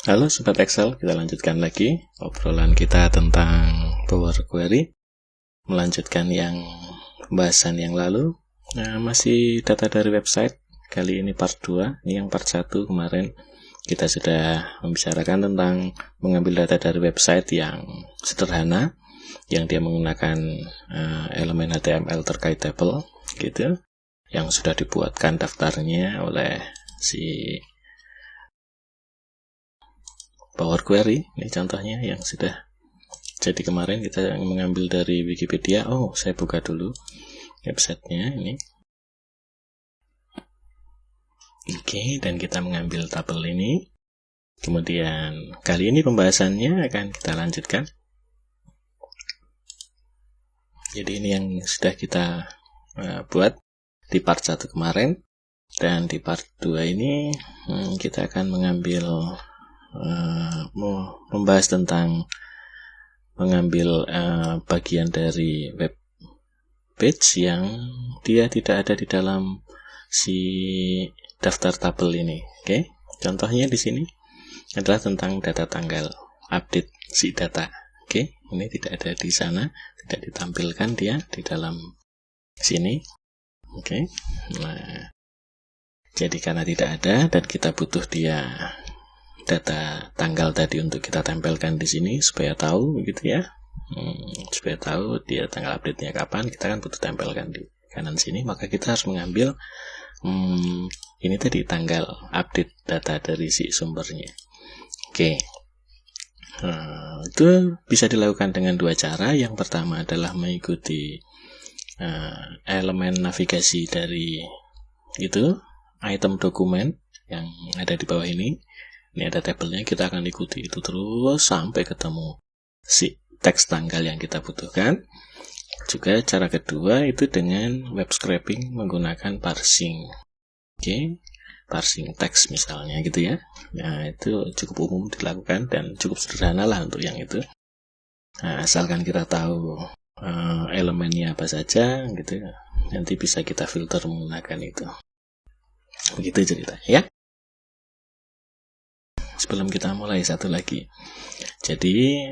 Halo Sobat Excel, kita lanjutkan lagi obrolan kita tentang Power Query. Melanjutkan yang pembahasan yang lalu. Masih data dari website. Kali ini part 2, ini yang part 1 kemarin kita sudah membicarakan tentang mengambil data dari website yang sederhana, yang dia menggunakan elemen HTML terkait table gitu, yang sudah dibuatkan daftarnya oleh si Power Query. Ini contohnya yang sudah jadi kemarin kita mengambil dari Wikipedia. Saya buka dulu websitenya ini. Oke, dan kita mengambil tabel ini. Kemudian kali ini pembahasannya akan kita lanjutkan. Jadi ini yang sudah kita buat di part 1 kemarin. Dan di part 2 ini kita akan mengambil membahas tentang mengambil bagian dari web page yang dia tidak ada di dalam si daftar tabel ini. Oke, contohnya di sini adalah tentang data tanggal, update si data. Oke, ini tidak ada di sana, tidak ditampilkan dia di dalam sini. Oke, nah jadi karena tidak ada dan kita butuh dia data tanggal tadi untuk kita tempelkan di sini supaya tahu gitu ya, supaya tahu dia tanggal update-nya kapan, kita kan butuh tempelkan di kanan sini, maka kita harus mengambil ini tadi tanggal update data dari si sumbernya. Oke, itu bisa dilakukan dengan dua cara. Yang pertama adalah mengikuti elemen navigasi dari itu item dokumen yang ada di bawah ini. Ini ada tabelnya, kita akan ikuti itu terus sampai ketemu si teks tanggal yang kita butuhkan. Juga cara kedua itu dengan web scraping menggunakan parsing. Oke, parsing teks misalnya gitu ya. Nah, itu cukup umum dilakukan dan cukup sederhana lah untuk yang itu. Nah, asalkan kita tahu elemennya apa saja gitu ya, nanti bisa kita filter menggunakan itu. Begitu ceritanya ya. Sebelum kita mulai, satu lagi. Jadi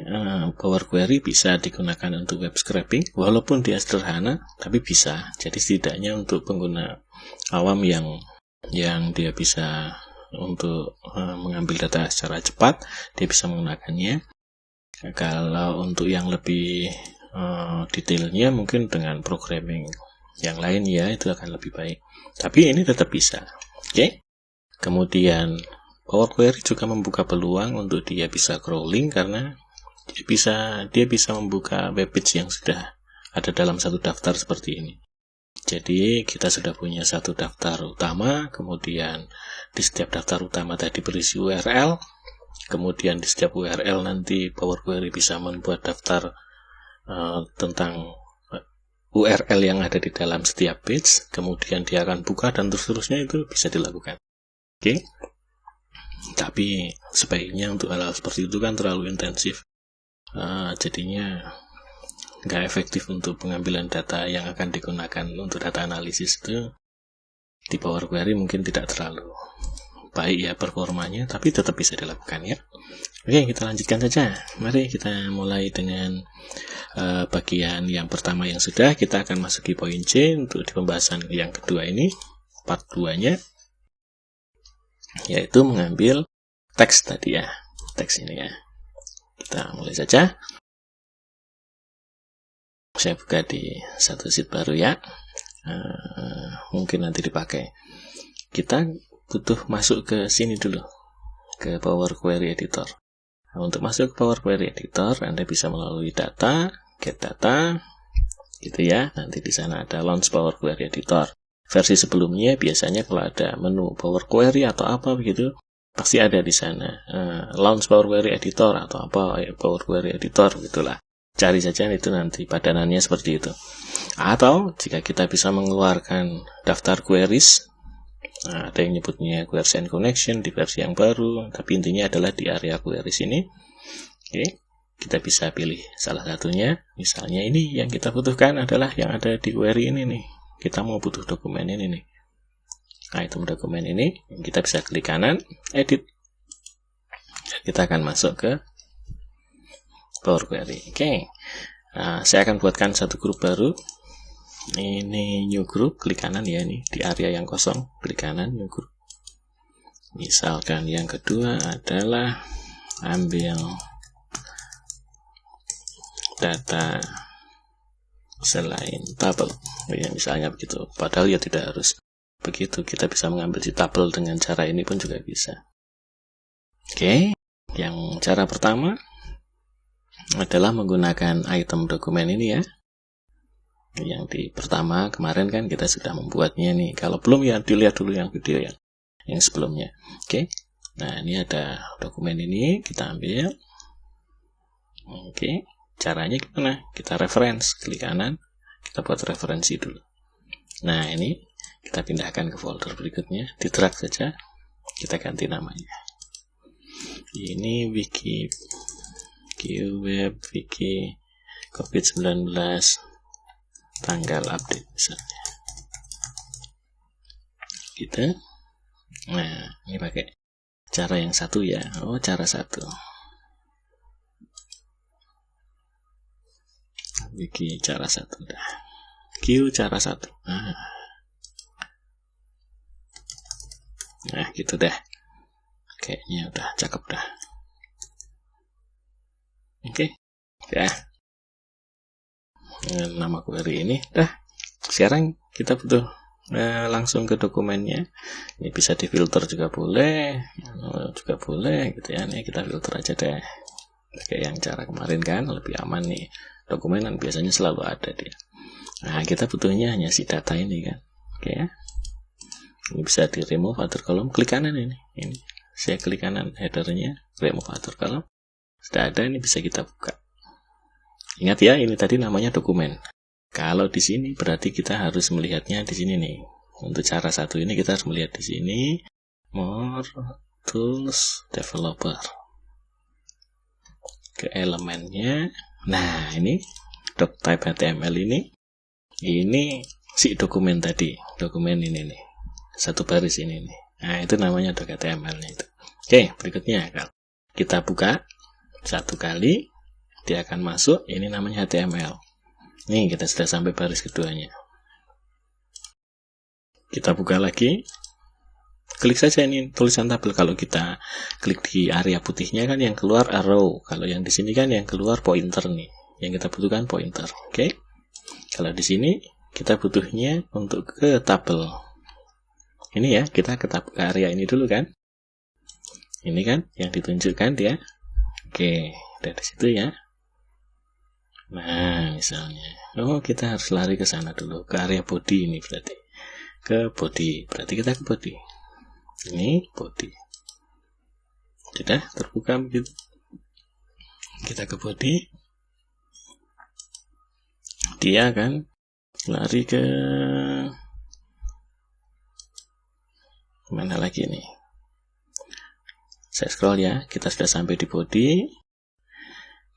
Power Query bisa digunakan untuk web scraping, walaupun dia sederhana, tapi bisa. Jadi setidaknya untuk pengguna awam yang dia bisa untuk mengambil data secara cepat, dia bisa menggunakannya. Kalau untuk yang lebih detailnya mungkin dengan programming yang lain ya, itu akan lebih baik. Tapi ini tetap bisa. Oke. Kemudian Power Query juga membuka peluang untuk dia bisa crawling, karena dia bisa membuka web page yang sudah ada dalam satu daftar seperti ini. Jadi kita sudah punya satu daftar utama, kemudian di setiap daftar utama tadi berisi URL, kemudian di setiap URL nanti Power Query bisa membuat daftar tentang URL yang ada di dalam setiap page, kemudian dia akan buka dan terus-terusnya. Itu bisa dilakukan. Oke. Tapi sebaiknya untuk hal-hal seperti itu kan terlalu intensif, jadinya nggak efektif untuk pengambilan data yang akan digunakan untuk data analisis. Itu di Power Query mungkin tidak terlalu baik ya performanya, tapi tetap bisa dilakukan ya. Oke, kita lanjutkan saja. Mari kita mulai dengan bagian yang pertama yang sudah. Kita akan masuki poin C untuk di pembahasan yang kedua ini, part 2-nya, yaitu mengambil teks tadi ya, teks ini ya. Kita mulai saja. Saya buka di satu sheet baru ya, mungkin nanti dipakai. Kita butuh masuk ke sini dulu, ke Power Query Editor. Nah, untuk masuk ke Power Query Editor, Anda bisa melalui data, get data gitu ya. Nanti di sana ada launch Power Query Editor. Versi sebelumnya biasanya kalau ada menu Power Query atau apa begitu, pasti ada di sana launch Power Query Editor atau apa Power Query Editor gitulah. Cari saja itu nanti padanannya seperti itu. Atau jika kita bisa mengeluarkan daftar queries, ada yang nyebutnya queries and connection di versi yang baru, tapi intinya adalah di area queries ini. Oke, kita bisa pilih salah satunya. Misalnya ini yang kita butuhkan adalah yang ada di query ini nih. Kita mau butuh dokumen ini nih, item dokumen ini. Kita bisa klik kanan, edit. kita akan masuk ke Power Query. Oke. Nah, saya akan buatkan satu grup baru. Ini new group, klik kanan ya, ini di area yang kosong, klik kanan new group. Misalkan yang kedua adalah ambil data selain tabel, ya misalnya begitu. Padahal ya tidak harus begitu, kita bisa mengambil di tabel dengan cara ini pun juga bisa. Oke, yang cara pertama adalah menggunakan item dokumen ini ya. Yang di pertama kemarin kan kita sudah membuatnya nih. Kalau belum ya dilihat dulu yang video yang sebelumnya. Oke, nah ini ada dokumen ini, kita ambil. Oke, caranya gimana? Kita reference, klik kanan, kita buat referensi dulu. Nah ini kita pindahkan ke folder berikutnya, di drag saja, kita ganti namanya. Ini wiki web wiki COVID-19 tanggal update misalnya. Gitu. Nah, ini pakai cara yang satu ya. Oh, cara satu. Wiki cara satu dah. Q cara satu. Nah, gitu dah. Kayaknya udah cakep dah. Oke. Ya. Dengan nama query ini dah. Sekarang kita butuh langsung ke dokumennya. Ini bisa difilter juga boleh, gitu ya. Ini kita filter aja deh. Kayak yang cara kemarin kan lebih aman nih. Dokumen kan biasanya selalu ada dia. Nah, kita butuhnya hanya si data ini kan. Oke ya. Ini bisa di remove other column, klik kanan ini. Saya klik kanan headernya, remove other column. Sudah ada, ini bisa kita buka. Ingat ya, ini tadi namanya dokumen. Kalau di sini berarti kita harus melihatnya di sini nih. Untuk cara satu ini kita harus melihat di sini, more tools developer. Ke elemennya. Nah, ini doc type HTML ini si dokumen tadi, dokumen ini nih. Satu baris ini nih. Nah, itu namanya doc HTML-nya itu. Oke, berikutnya kita buka satu kali, dia akan masuk. Ini namanya HTML. Nih, kita sudah sampai baris keduanya. Kita buka lagi. Klik saja ini tulisan tabel. Kalau kita klik di area putihnya kan yang keluar arrow. Kalau yang di sini kan yang keluar pointer nih. Yang kita butuhkan pointer. Oke. Kalau di sini kita butuhnya untuk ke tabel. Ini ya, kita ke area ini dulu kan. Ini kan yang ditunjukkan dia. Oke, dari situ ya. Nah, misalnya. Oh, kita harus lari ke sana dulu, ke area body ini berarti. Ke body. Berarti kita ke body. Ini body. Sudah terbuka begitu. Kita ke body. Dia akan lari ke mana lagi nih? Saya scroll ya, kita sudah sampai di body.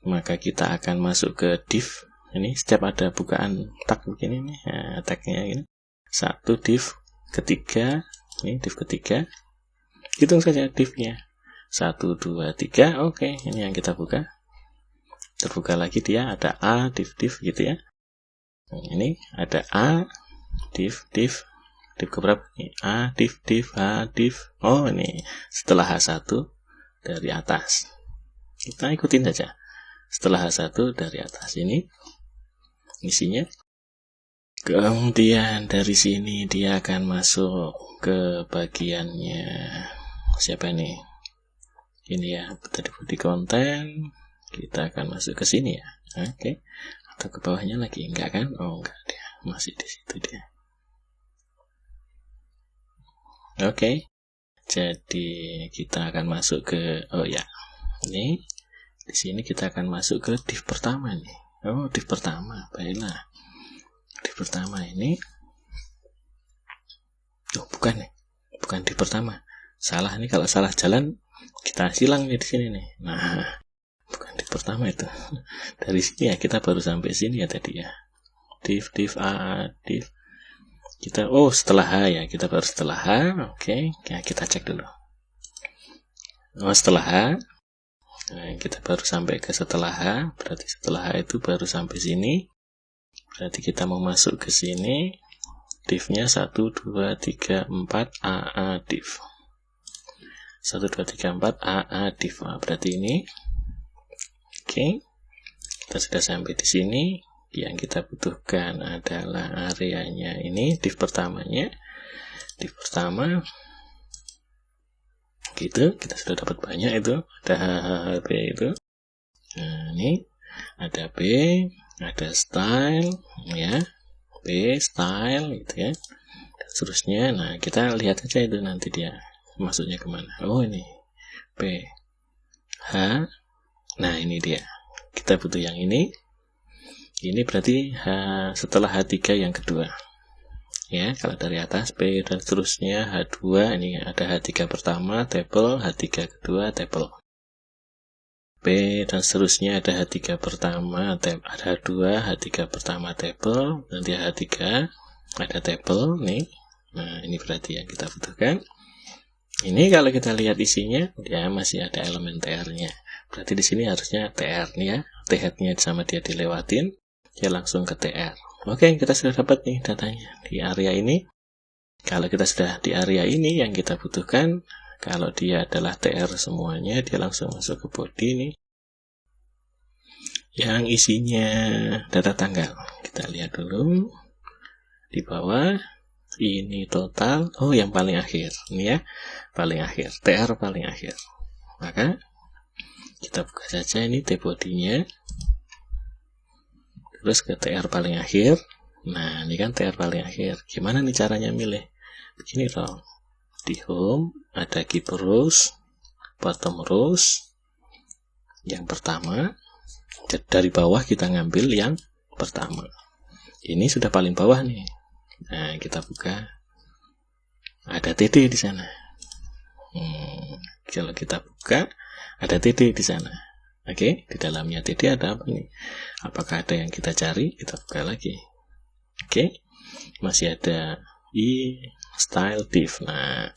Maka kita akan masuk ke div. Ini setiap ada bukaan tag begini nih, nah, tagnya ini. Satu div ketiga, ini div ketiga. Hitung saja divnya. 1, 2, 3. Oke, ini yang kita buka. Terbuka lagi dia ada A div gitu ya. Ini ada A div keberapa nih? A div H div. Oh, ini setelah H1 dari atas. Kita ikutin saja. Setelah H1 dari atas ini isinya. Kemudian dari sini dia akan masuk ke bagiannya siapa nih? Ini ya, tadi body content. Kita akan masuk ke sini ya. Oke. Atau ke bawahnya lagi enggak kan? Oh, enggak, dia masih di situ dia. Oke. Jadi kita akan masuk ke ini di sini kita akan masuk ke div pertama nih. Oh, div pertama. Baiklah. Div pertama ini. Oh, bukan nih. Bukan div pertama. Salah nih, kalau salah jalan kita silang nih di sini nih. Nah, bukan div pertama itu. Dari sini ya kita baru sampai sini ya tadi ya. Div A div. Kita setelah H ya, kita baru setelah H. Oke, ya kita cek dulu. Setelah H Nah, kita baru sampai ke setelah H, berarti setelah H itu baru sampai sini. Berarti kita mau masuk ke sini, div-nya 1, 2, 3, 4, AA div. 1, 2, 3, 4, AA div. Nah, berarti ini. Oke, kita sudah sampai di sini. Yang kita butuhkan adalah areanya ini, div pertamanya. Div pertama. Gitu, kita sudah dapat banyak itu. Ada B itu. Nah, ini ada B, ada style, ya. B, style, gitu ya. Dan seterusnya. Nah, kita lihat aja itu nanti dia masuknya kemana. Oh, ini B, H. Nah, ini dia. Kita butuh yang ini. Ini berarti H, setelah H3 yang kedua. Ya, kalau dari atas B dan seterusnya H2, ini ada H3 pertama, table, H3 kedua, table. B dan seterusnya ada H3 pertama, ada H2, H3 pertama, table, nanti H3 ada table nih. Nah, ini berarti yang kita butuhkan. Ini kalau kita lihat isinya, ya masih ada elemen TR-nya. Berarti di sini harusnya TR nih ya, T-head-nya sama dia dilewatin, dia langsung ke TR. Oke, kita sudah dapat nih datanya di area ini. Kalau kita sudah di area ini, yang kita butuhkan, kalau dia adalah TR semuanya, dia langsung masuk ke body nih. Yang isinya data tanggal. Kita lihat dulu. Di bawah, ini total. Oh, yang paling akhir. Ini ya, paling akhir. TR paling akhir. Maka, kita buka saja ini T-body-nya. Terus ke TR paling akhir. Nah, ini kan TR paling akhir. Gimana nih caranya milih? Begini dong. Di home ada keep rows, bottom rows. Yang pertama, dari bawah kita ngambil yang pertama. Ini sudah paling bawah nih. Nah, kita buka. Ada TD di sana. Kalau kita buka, ada TD di sana. Oke, di dalamnya TD ada apa nih? Apakah ada yang kita cari? Kita buka lagi. Oke, masih ada I style div. Nah,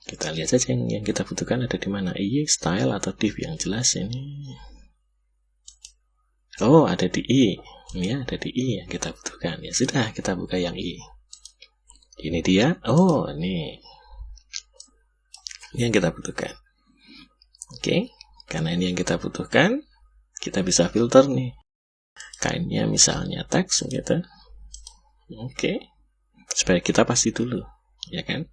kita lihat saja yang kita butuhkan ada di mana. I style atau div yang jelas ini. Oh, ada di I. Ini ada di I yang kita butuhkan. Ya sudah, kita buka yang I. Ini dia. Oh, ini yang kita butuhkan. Oke. Karena ini yang kita butuhkan, kita bisa filter nih. Kainnya misalnya teks gitu. Oke. Supaya kita pasti dulu, ya kan?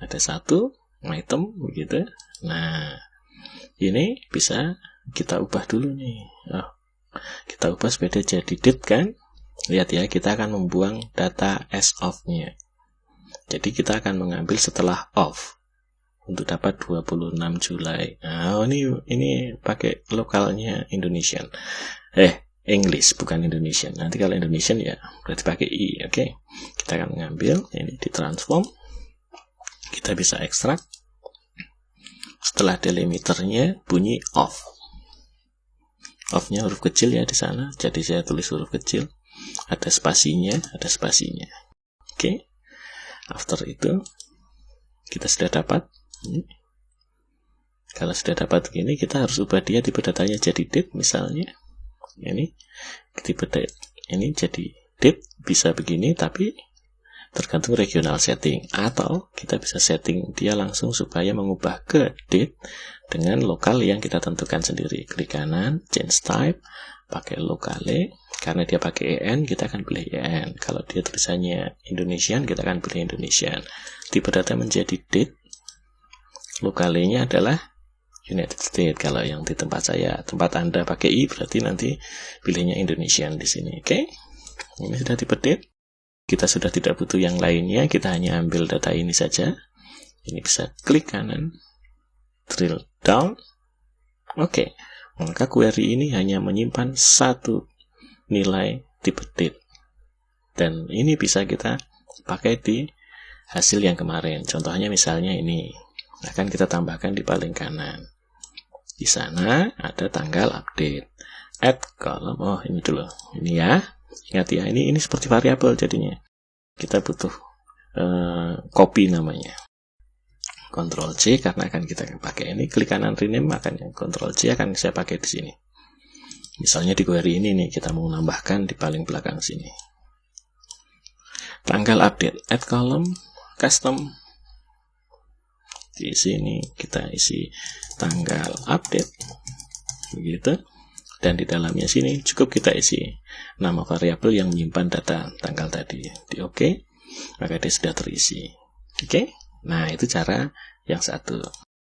Ada satu item begitu. Nah, ini bisa kita ubah dulu nih. Oh, kita ubah supaya dia jadi date kan? Lihat ya, kita akan membuang data as of-nya. Jadi kita akan mengambil setelah off. Untuk dapat 26 Juli. Nah, ini pakai lokalnya Indonesian. English bukan Indonesian. Nanti kalau Indonesian ya berarti pakai I. Oke. Kita akan mengambil ini ditransform. Kita bisa ekstrak. Setelah delimiternya bunyi off. Off-nya huruf kecil ya di sana. Jadi saya tulis huruf kecil. Ada spasinya, Oke. After itu kita sudah dapat. Kalau sudah dapat gini, kita harus ubah dia tipe datanya jadi date misalnya. Ini tipe date ini jadi date bisa begini, tapi tergantung regional setting. Atau kita bisa setting dia langsung supaya mengubah ke date dengan lokal yang kita tentukan sendiri. Klik kanan, change type, pakai locale. Karena dia pakai EN, kita akan pilih EN. Kalau dia tulisannya Indonesian, kita akan pilih Indonesian. Tipe data menjadi date. Lokalnya adalah United States. Kalau yang di tempat Anda pakai I, berarti nanti pilihnya Indonesian di sini. Oke. Ini sudah tipe date. Kita sudah tidak butuh yang lainnya, kita hanya ambil data ini saja. Ini bisa klik kanan, drill down. Oke. Maka query ini hanya menyimpan satu nilai tipe date. Dan ini bisa kita pakai di hasil yang kemarin. Contohnya misalnya ini. Akan kita tambahkan di paling kanan. Di sana ada tanggal update. Add column. Oh, ini dulu. Ini ya. Ingat ya, ini seperti variabel jadinya. Kita butuh copy namanya. Ctrl C karena akan kita pakai ini. Klik kanan rename, akan Ctrl C akan saya pakai di sini. Misalnya di query ini nih, kita mau menambahkan di paling belakang sini. Tanggal update, add column, custom. Di sini kita isi tanggal update, begitu. Dan di dalamnya sini cukup kita isi nama variabel yang menyimpan data tanggal tadi. Di OK, maka dia sudah terisi. Oke, nah itu cara yang satu.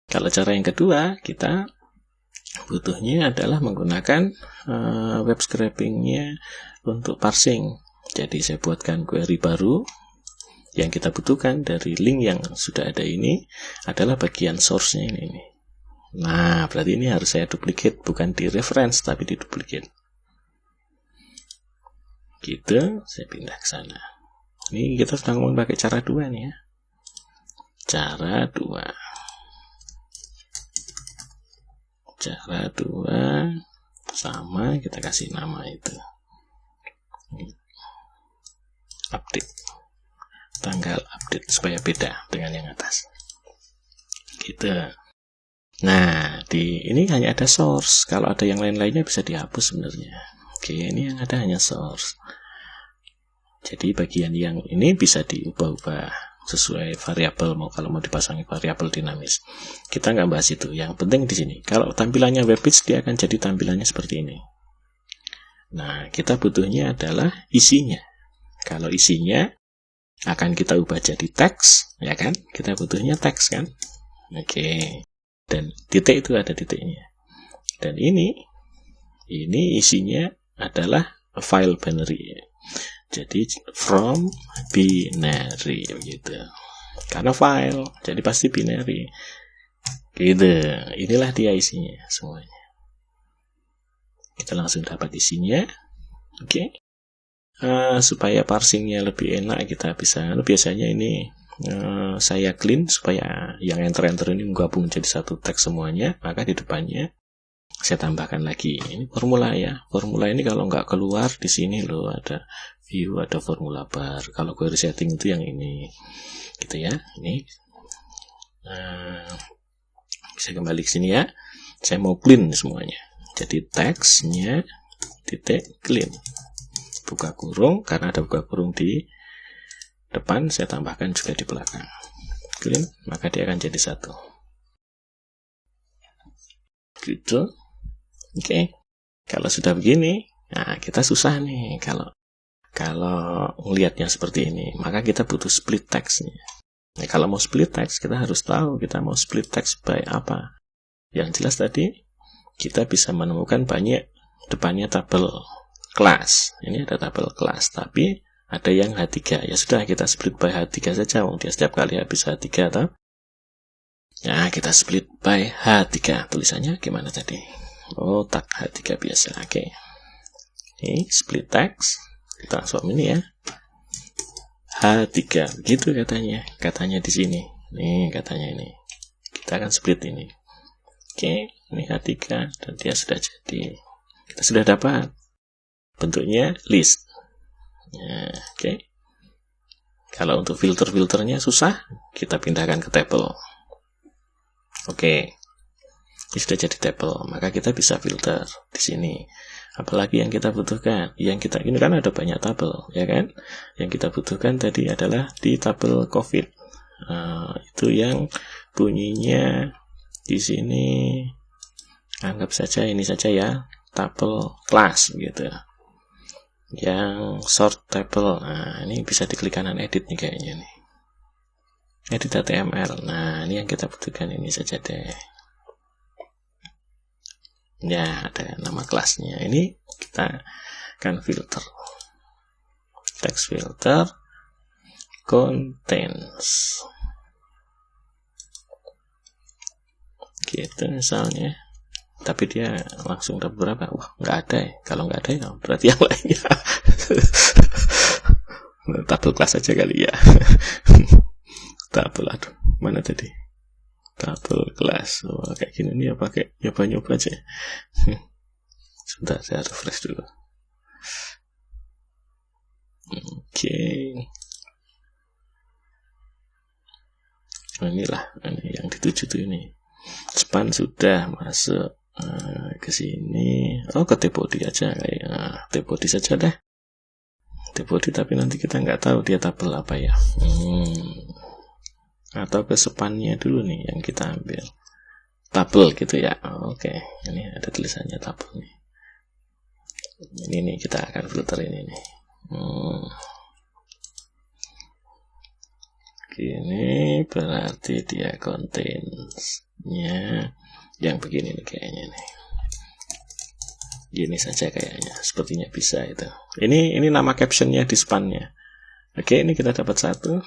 Kalau cara yang kedua, kita butuhnya adalah menggunakan web scrapingnya untuk parsing. Jadi saya buatkan query baru. Yang kita butuhkan dari link yang sudah ada ini adalah bagian source-nya ini. Nah, berarti ini harus saya duplicate, bukan di reference tapi di duplicate. Gitu, saya pindah ke sana. Ini kita sedang ngomong pakai cara 2 nih ya. Cara 2. Cara 2 sama, kita kasih nama itu. Update. Tanggal update supaya beda dengan yang atas. Gitu. Nah, di ini hanya ada source. Kalau ada yang lain-lainnya bisa dihapus sebenarnya. Oke, ini yang ada hanya source. Jadi bagian yang ini bisa diubah-ubah sesuai variabel, kalau mau dipasangi variabel dinamis. Kita nggak bahas itu. Yang penting di sini, kalau tampilannya webpage dia akan jadi tampilannya seperti ini. Nah, kita butuhnya adalah isinya. Kalau isinya akan kita ubah jadi teks, ya kan? Kita butuhnya teks kan? Oke. Dan titik itu ada titiknya. Dan ini isinya adalah file binary. Jadi from binary gitu. Karena file, jadi pasti binary. Gitu. Inilah dia isinya semuanya. Kita langsung dapat isinya. Oke. Supaya parsingnya lebih enak, kita bisa, biasanya ini saya clean supaya yang enter-enter ini menggabung jadi satu teks semuanya. Maka di depannya saya tambahkan lagi ini formula ya. Formula ini kalau nggak keluar di sini loh, ada view, ada formula bar. Kalau query setting itu yang ini gitu ya. Ini bisa kembali ke sini ya. Saya mau clean semuanya. Jadi teksnya titik clean, buka kurung, karena ada buka kurung di depan, saya tambahkan juga di belakang. Clean, maka dia akan jadi satu. Gitu. Oke. Kalau sudah begini, nah kita susah nih kalau melihatnya seperti ini, maka kita butuh split text-nya. Nah, kalau mau split text, kita harus tahu kita mau split text by apa. Yang jelas tadi kita bisa menemukan banyak depannya tabel kelas. Ini ada tabel kelas, tapi ada yang H3. Ya sudah, kita split by H3 saja. Dia setiap kali habis H3 atau ya kita split by H3. Tulisannya gimana tadi? Oh, tag H3 biasa. Oke. Ini split text. Kita transform ini ya. H3. Begitu katanya. Katanya di sini. Nih katanya ini. Kita akan split ini. Oke, ini H3 dan dia sudah jadi. Kita sudah dapat bentuknya list. Ya, oke. Kalau untuk filter-filternya susah, kita pindahkan ke table. Oke. Ini sudah jadi table, maka kita bisa filter di sini. Apalagi yang kita butuhkan? Ini kan ada banyak tabel, ya kan? Yang kita butuhkan tadi adalah di tabel COVID. Itu yang bunyinya di sini. Anggap saja ini saja ya, tabel kelas gitu. Yang sort table. Nah, ini bisa diklik kanan edit nih kayaknya nih. Edit HTML. Nah, ini yang kita butuhkan, ini saja deh. Ya, ada nama kelasnya. Ini kita akan filter. Text filter contains. Gitu misalnya. Tapi dia langsung dapat berapa? Wah, nggak ada ya. Kalau nggak ada ya berarti yang lainnya. Tabel kelas aja kali ya. Tabel, aduh, mana tadi? Tabel kelas. Oh, kayak gini nih ya, pakai nyoba-nyoba aja. Sebentar, saya refresh dulu. Oke. Inilah ini yang dituju tuh ini. Span sudah masuk ke sini. Oh, ke T-body aja kayak T-body saja deh. T-body, tapi nanti kita nggak tahu dia tabel apa ya. Atau ke spannya dulu nih yang kita ambil. Tabel gitu ya. Oke, ini ada tulisannya tabel nih. Ini nih kita akan filter ini nih. Ini berarti dia contains-nya yang begini nih kayaknya nih. Gini saja kayaknya, sepertinya bisa itu. Ini nama captionnya di span-nya. Oke, ini kita dapat satu.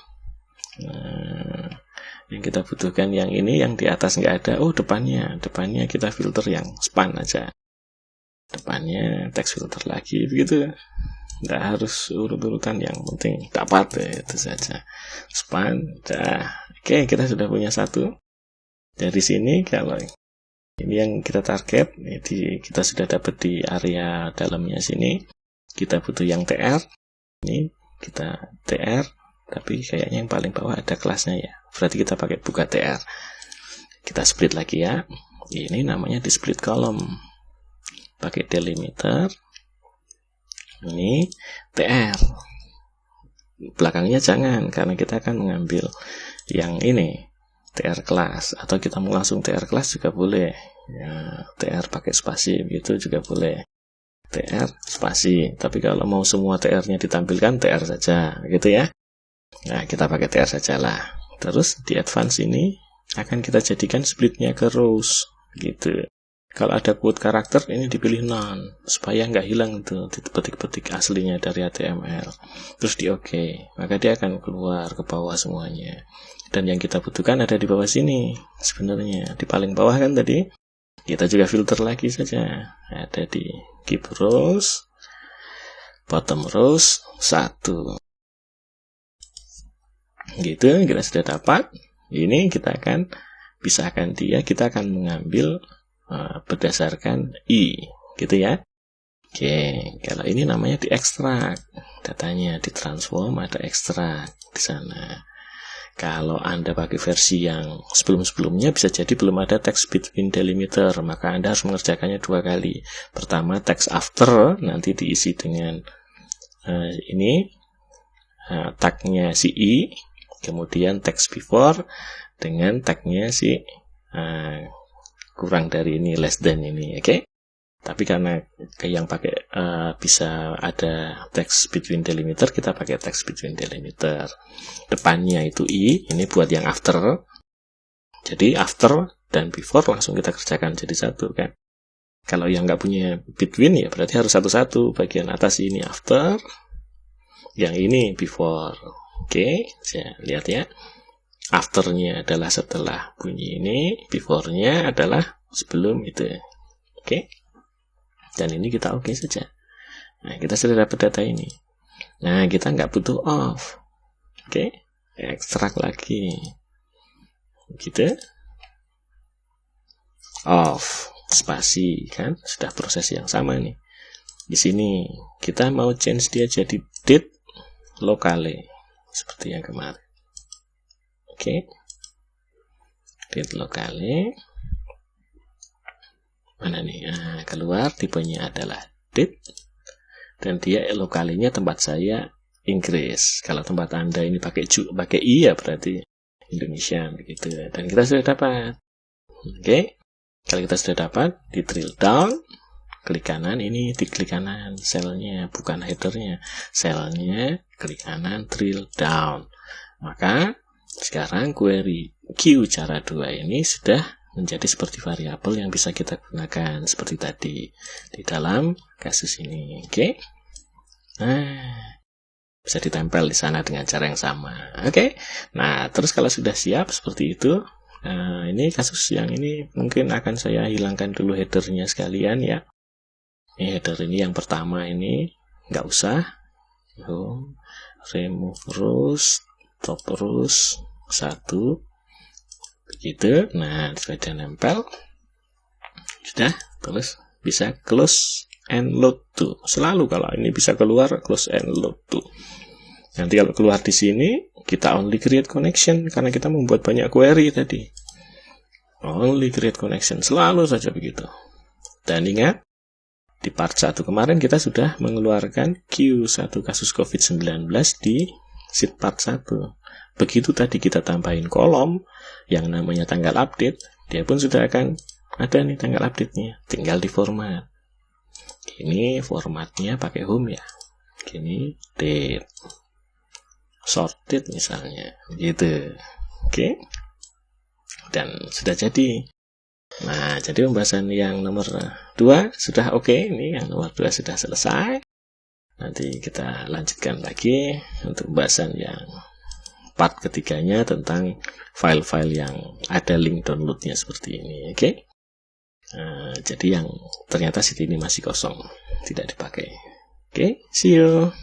Nah, yang kita butuhkan yang ini, yang di atas nggak ada. Oh, depannya kita filter yang span aja. Depannya text filter lagi, begitu. Nggak harus urut-urutan, yang penting dapat itu saja. Span, dah. Oke, kita sudah punya satu. Dari sini kalau ini yang kita target, ini kita sudah dapat di area dalamnya sini. Kita butuh yang TR. Ini kita TR, tapi kayaknya yang paling bawah ada kelasnya ya. Berarti kita pakai buka TR. Kita split lagi ya. Ini namanya di split column. Pakai delimiter. Ini TR. Belakangnya jangan, karena kita akan mengambil yang ini TR kelas, atau kita mau langsung TR kelas juga boleh ya, TR pakai spasi gitu juga boleh, TR spasi. Tapi kalau mau semua TR-nya ditampilkan, TR saja gitu ya. Nah, kita pakai TR saja lah. Terus di advance ini akan kita jadikan splitnya ke rows gitu. Kalau ada quote karakter, ini dipilih none, supaya nggak hilang tuh petik-petik aslinya dari HTML. Terus di OK, maka dia akan keluar ke bawah semuanya. Dan yang kita butuhkan ada di bawah sini, sebenarnya di paling bawah kan tadi. Kita juga filter lagi saja. Ada di keep rows, bottom rows 1. Gitu, kita sudah dapat. Ini kita akan pisahkan dia, kita akan mengambil berdasarkan I, gitu ya. Oke, kalau ini namanya diekstrak, datanya ditransform, ada ekstrak di sana. Kalau Anda pakai versi yang sebelum-sebelumnya, bisa jadi belum ada text between delimiter, maka Anda harus mengerjakannya 2 kali. Pertama text after, nanti diisi dengan ini tagnya si I, kemudian text before dengan tagnya si kurang dari ini, less than ini, oke? Tapi karena yang pakai bisa ada text between delimiter, kita pakai text between delimiter. Depannya itu I, ini buat yang after. Jadi after dan before langsung kita kerjakan jadi satu kan. Kalau yang nggak punya between ya berarti harus satu-satu. Bagian atas ini after, yang ini before. Oke, saya lihat ya. Afternya adalah setelah bunyi ini, before-nya adalah sebelum itu. Oke. Dan ini kita oke saja. Nah, kita sudah dapat data ini. Nah, kita nggak butuh off. Oke. Ekstrak lagi. Gitu. Off. Spasi, kan? Sudah proses yang sama nih. Di sini, kita mau change dia jadi date locale. Seperti yang kemarin. Oke. Date locale. Mana nih? Nah, keluar tipenya adalah date. Dan dia lokalnya tempat saya Inggris. Kalau tempat Anda ini pakai I ya berarti Indonesia begitu. Dan kita sudah dapat. Oke. Kalau kita sudah dapat, di drill down, klik kanan, ini di klik kanan selnya, bukan headernya. Selnya klik kanan, drill down. Maka sekarang query Q cara 2 ini sudah menjadi seperti variabel yang bisa kita gunakan seperti tadi di dalam kasus ini. Oke. Nah, bisa ditempel di sana dengan cara yang sama. Oke. Nah, terus kalau sudah siap seperti itu, nah, ini kasus yang ini mungkin akan saya hilangkan dulu headernya sekalian ya. Ini header ini yang pertama ini nggak usah. Remove rows, top rows 1. Begitu. Nah, sudah nempel. Sudah, terus bisa close and load to. Selalu kalau ini bisa keluar, close and load to. Nanti kalau keluar di sini, kita only create connection karena kita membuat banyak query tadi. Only create connection, selalu saja begitu. Dan ingat, di part 1 kemarin kita sudah mengeluarkan Q1 kasus COVID-19 di sheet part 1. Begitu tadi kita tambahin kolom yang namanya tanggal update, dia pun sudah akan ada nih tanggal update-nya. Tinggal di format. Ini formatnya pakai home ya. Gini, date. Sorted misalnya. Gitu. Oke. Dan sudah jadi. Nah, jadi pembahasan yang nomor 2 sudah oke. Ini yang nomor 2 sudah selesai. Nanti kita lanjutkan lagi untuk pembahasan yang part ketiganya tentang file-file yang ada link downloadnya seperti ini. Oke. Jadi yang ternyata sheet ini masih kosong, tidak dipakai. Oke, see you.